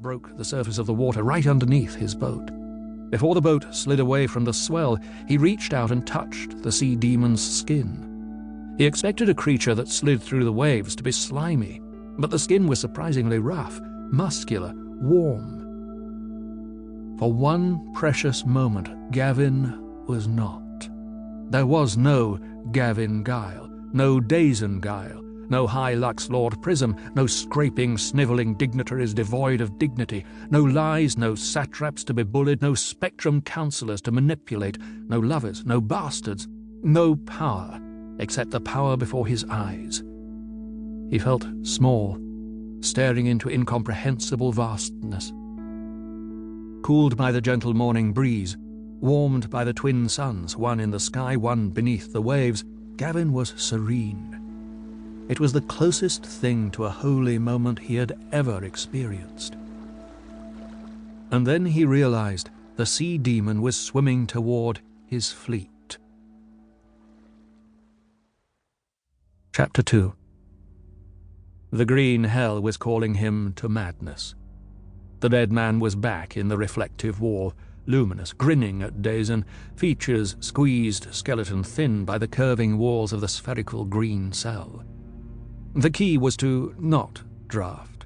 broke the surface of the water right underneath his boat. Before the boat slid away from the swell, he reached out and touched the sea demon's skin. He expected a creature that slid through the waves to be slimy, but the skin was surprisingly rough, muscular, warm. For one precious moment, Gavin was not. There was no Gavin Guile, no Dazen Guile, no high Lux Lord Prism, no scraping, snivelling dignitaries devoid of dignity, no lies, no satraps to be bullied, no spectrum counsellors to manipulate, no lovers, no bastards, no power, except the power before his eyes. He felt small, staring into incomprehensible vastness. Cooled by the gentle morning breeze, warmed by the twin suns, one in the sky, one beneath the waves, Gavin was serene. It was the closest thing to a holy moment he had ever experienced. And then he realized the sea demon was swimming toward his fleet. Chapter 2. The green hell was calling him to madness. The dead man was back in the reflective wall, luminous, grinning at Dazen, features squeezed skeleton thin by the curving walls of the spherical green cell. The key was to not draft.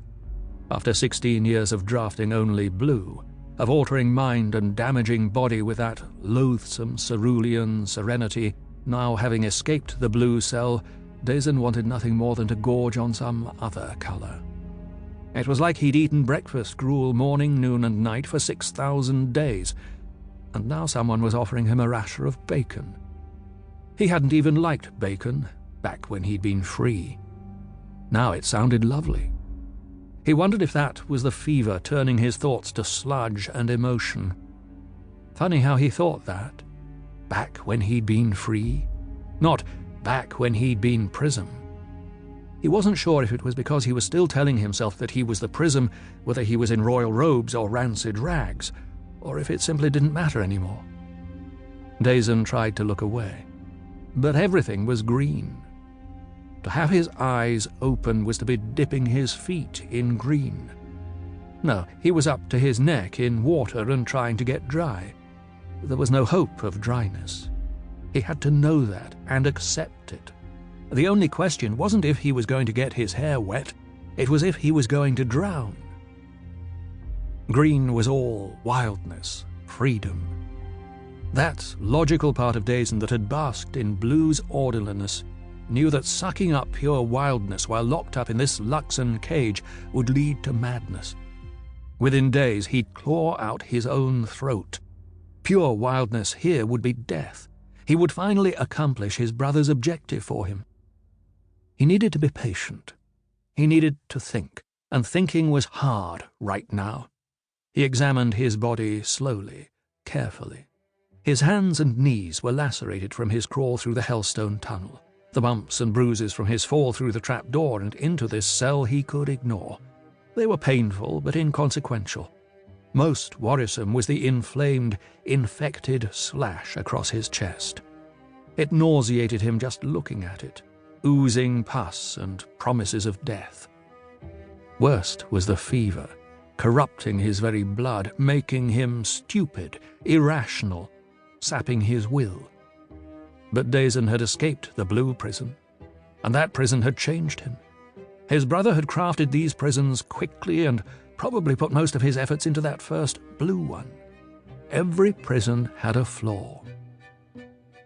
After 16 years of drafting only blue, of altering mind and damaging body with that loathsome cerulean serenity, now having escaped the blue cell, Dazen wanted nothing more than to gorge on some other color. It was like he'd eaten breakfast, gruel, morning, noon, and night for 6,000 days, and now someone was offering him a rasher of bacon. He hadn't even liked bacon, back when he'd been free. Now it sounded lovely. He wondered if that was the fever turning his thoughts to sludge and emotion. Funny how he thought that. Back when he'd been free? Not back when he'd been Prism. He wasn't sure if it was because he was still telling himself that he was the Prism, whether he was in royal robes or rancid rags, or if it simply didn't matter anymore. Dazen tried to look away, but everything was green. To have his eyes open was to be dipping his feet in green. No, he was up to his neck in water and trying to get dry. There was no hope of dryness. He had to know that and accept it. The only question wasn't if he was going to get his hair wet, it was if he was going to drown. Green was all wildness, freedom. That logical part of Dazen that had basked in blue's orderliness knew that sucking up pure wildness while locked up in this Luxon cage would lead to madness. Within days he'd claw out his own throat. Pure wildness here would be death. He would finally accomplish his brother's objective for him. He needed to be patient. He needed to think, and thinking was hard right now. He examined his body slowly, carefully. His hands and knees were lacerated from his crawl through the Hellstone tunnel. The bumps and bruises from his fall through the trap door and into this cell he could ignore. They were painful but inconsequential. Most worrisome was the inflamed, infected slash across his chest. It nauseated him just looking at it, oozing pus and promises of death. Worst was the fever, corrupting his very blood, making him stupid, irrational, sapping his will. But Dazen had escaped the blue prison, and that prison had changed him. His brother had crafted these prisons quickly and probably put most of his efforts into that first blue one. Every prison had a flaw.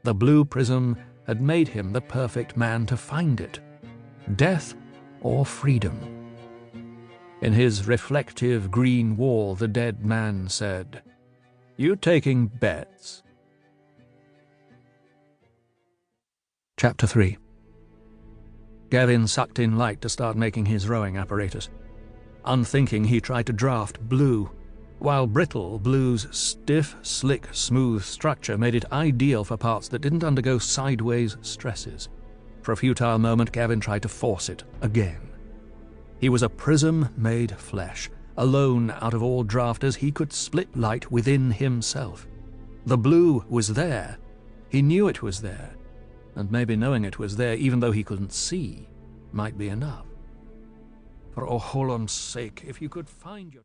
The blue prism had made him the perfect man to find it. Death or freedom. In his reflective green wall, the dead man said, "You taking bets?" Chapter 3. Gavin sucked in light to start making his rowing apparatus. Unthinking, he tried to draft blue. While brittle, blue's stiff, slick, smooth structure made it ideal for parts that didn't undergo sideways stresses. For a futile moment, Gavin tried to force it again. He was a prism made flesh. Alone out of all drafters, he could split light within himself. The blue was there. He knew it was there. And maybe knowing it was there, even though he couldn't see, might be enough. For Oholam's sake, if you could find your...